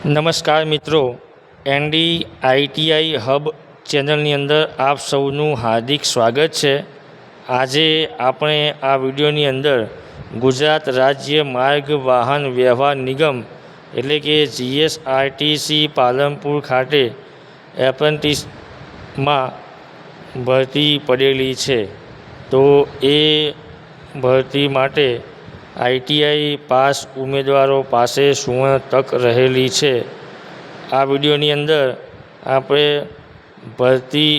નમસ્કાર મિત્રો, NDITI hub ચેનલની અંદર આપ સૌનું હાર્દિક સ્વાગત છે। આજે આપણે આ વિડીયોની અંદર ગુજરાત રાજ્ય માર્ગ વાહન વ્યવહાર નિગમ એટલે કે GSRTC પાલનપુર ખાતે એપ્રેન્ટિસમાં ભરતી પડેલી છે, તો એ ભરતી માટે ITI પાસ ઉમેદવારો પાસે સુવર્ણ તક રહેલી છે। આ વિડીયોની અંદર આપણે ભરતી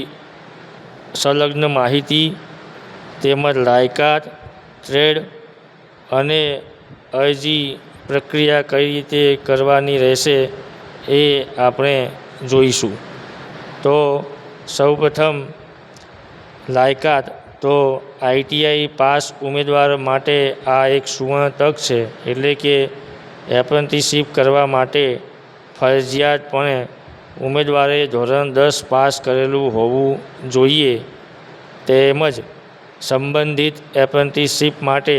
સંલગ્ન માહિતી તેમજ લાયકાત, ટ્રેડ અને અરજી પ્રક્રિયા કઈ રીતે કરવાની રહેશે એ આપણે જોઈશું। તો સૌપ્રથમ લાયકાત, તો ITI પાસ ઉમેદવાર માટે આ એક સુવર્ણ તક છે, એટલે કે એપ્રેન્ટિસશીપ કરવા માટે ફરજિયાતપણે ઉમેદવારે ધોરણ 10 પાસ કરેલું હોવું જોઈએ, તેમજ સંબંધિત એપ્રેન્ટિસશીપ માટે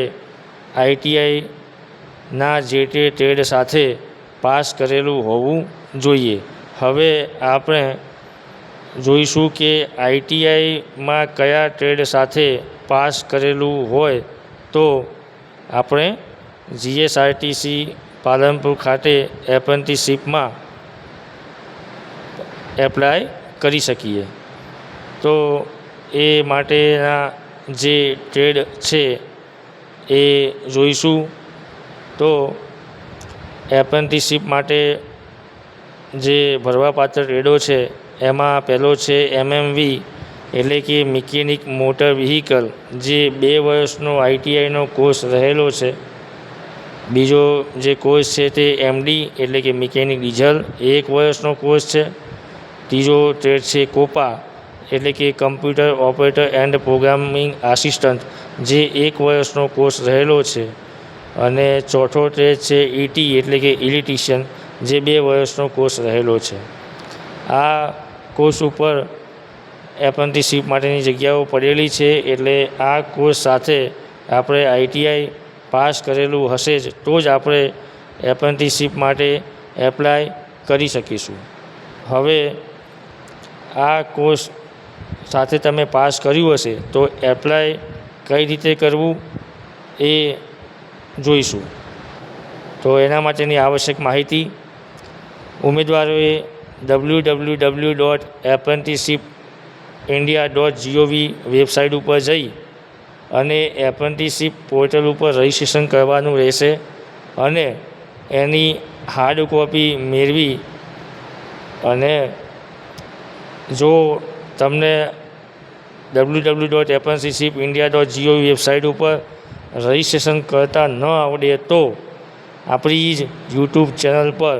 ITIના જે તે ટ્રેડ સાથે પાસ કરેલું હોવું જોઈએ। હવે આપણે જોઈશું કે ITIમાં કયા ટ્રેડ સાથે પાસ કરેલું હોય તો આપણે GSRTC પાલનપુર ખાતે એપ્રેન્ટિસશીપમાં એપ્લાય કરી શકીએ। તો એ માટેના જે ટ્રેડ છે એ જોઈશું। તો એપ્રેન્ટિસશીપ માટે જે ભરવાપાત્ર ટ્રેડો છે એમાં પહેલો છે MMV એટલે કે મિકેનિક મોટર વ્હીકલ, જે 2 વર્ષનો ITIનો કોર્સ રહેલો છે। બીજો જે કોર્સ છે તે MD એટલે કે મિકેનિક ડીઝલ, 1 વર્ષનો કોર્સ છે। ત્રીજો ટ્રેડ છે કોપા એટલે કે computer operator and programming assistant, જે 1 વર્ષનો કોર્સ રહેલો છે। અને ચોથો ટ્રેડ છે ET એટલે કે ઇલેક્ટ્રિશિયન, જે 2 વર્ષનો કોર્સ રહેલો છે। આ કોર્સ ઉપર એપ્રેન્ટિસશીપ માટેની જગ્યાઓ પડેલી છે, એટલે આ કોર્સ સાથે આપણે ITI પાસ કરેલું હશે જ તો જ આપણે એપ્રેન્ટિસશીપ માટે એપ્લાય કરી શકીશું। હવે આ કોર્સ સાથે તમે પાસ કર્યું હશે તો એપ્લાય કઈ રીતે કરવું એ જોઈશું। તો એના માટેની આવશ્યક માહિતી ઉમેદવારોએ www.apprenticeshipindia.gov વેબસાઇટ ઉપર જઈ અને એપ્રેન્ટિસશીપ પોર્ટલ ઉપર રજિસ્ટ્રેશન કરવાનું રહેશે અને એની હાર્ડ કોપી મેળવી અને જો તમને www.apprenticeshipindia.gov વેબસાઇટ ઉપર રજિસ્ટ્રેશન કરતાં ન આવડે તો આપણી જ YouTube ચેનલ પર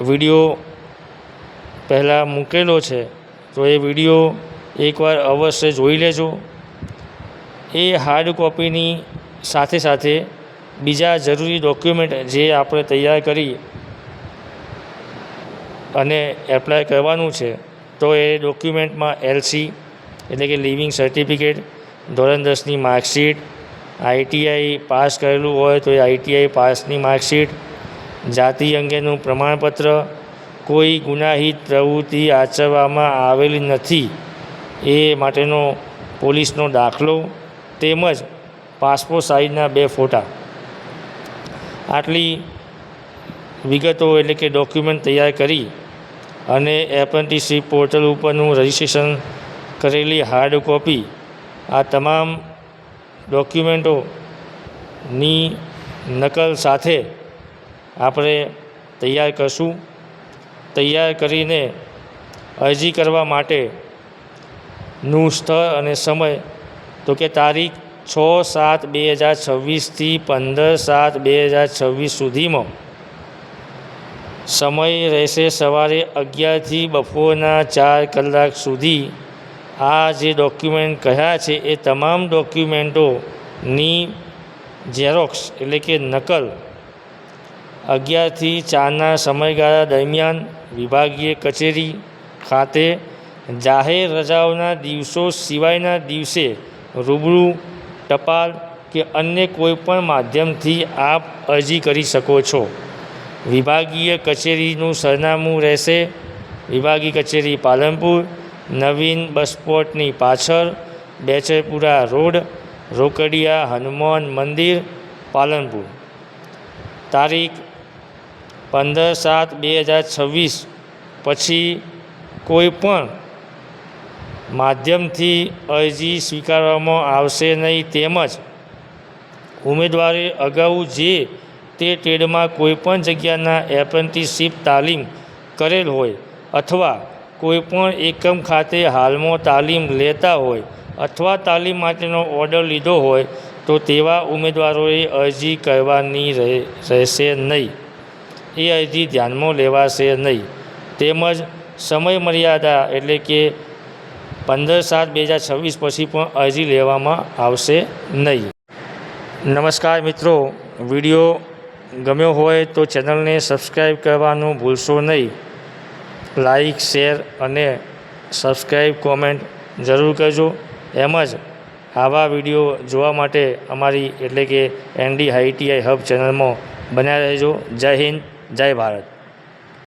વિડીયો પહેલાં મૂકેલો છે, તો એ વિડીયો એકવાર અવશ્ય જોઈ લેજો। એ હાર્ડ કોપીની સાથે સાથે બીજા જરૂરી ડોક્યુમેન્ટ જે આપણે તૈયાર કરી અને એપ્લાય કરવાનું છે, તો એ ડોક્યુમેન્ટમાં LC એટલે કે લિવિંગ સર્ટિફિકેટ, ધોરણ 10ની માર્કશીટ, ITI પાસ કરેલું હોય તો એ ITI પાસની માર્કશીટ, જાતિ અંગેનું પ્રમાણપત્ર, કોઈ ગુનાહિત પ્રવૃત્તિ આચરવામાં આવેલી નથી એ માટેનો પોલીસનો દાખલો, તેમજ પાસપોર્ટ સાઇઝના 2 ફોટા, આટલી વિગતો એટલે કે ડોક્યુમેન્ટ તૈયાર કરી અને એપ્રેન્ટિસશીપ પોર્ટલ ઉપરનું રજિસ્ટ્રેશન કરેલી હાર્ડ કોપી, આ તમામ ડોક્યુમેન્ટોની નકલ સાથે આપણે તૈયાર કરશું। તૈયાર કરીને અરજી કરવા માટેનું સ્થળ અને સમય, તો કે તારીખ 6/7/2026 થી 15/7/2026 સુધીમાં સમય રહેશે સવારે 11 થી બપોરના 4 કલાક સુધી। આ જે ડોક્યુમેન્ટ કહ્યા છે એ તમામ ડોક્યુમેન્ટોની ઝેરોક્સ એટલે કે નકલ 11 થી 4ના સમયગાળા દરમિયાન વિભાગીય કચેરી ખાતે જાહેર રજાઓના દિવસો સિવાયના દિવસે રૂબરૂ, ટપાલ કે અન્ય કોઈપણ માધ્યમથી આપ અરજી કરી શકો છો। વિભાગીય કચેરીનું સરનામું રહેશે વિભાગીય કચેરી પાલનપુર, નવીન બસ સ્પોટની પાછળ, બેચરપુરા રોડ, રોકડિયા હનુમાન મંદિર, પાલનપુર. તારીખ 15/7/2026 પછી કોઈપણ માધ્યમથી અરજી સ્વીકારવામાં આવશે નહીં, તેમજ ઉમેદવારે અગાઉ જે તે ટ્રેડમાં કોઈપણ જગ્યાના એપ્રેન્ટિસશીપ તાલીમ કરેલ હોય અથવા કોઈપણ એકમ ખાતે હાલમાં તાલીમ લેતા હોય અથવા તાલીમ માટેનો ઓર્ડર લીધો હોય તો તેવા ઉમેદવારોએ અરજી કરવાની રહેશે નહીં. એ અરજી ધ્યાનમાં લેવાશે નહીં. તેમજ સમયમર્યાદા એટલે કે 15/7/2026 પછી પણ અરજી લેવામાં આવશે નહીં. નમસ્કાર મિત્રો, વિડીયો ગમ્યો હોય તો ચેનલને સબસ્ક્રાઈબ કરવાનું ભૂલશો નહીં. લાઈક, શેર અને સબસ્ક્રાઈબ, કોમેન્ટ જરૂર કરજો. એમ જ આવા વિડીયો જોવા માટે અમારી એટલે કે ND ITI હબ ચેનલમાં બન્યા રહેજો. જય હિન્દ, જય ભારત.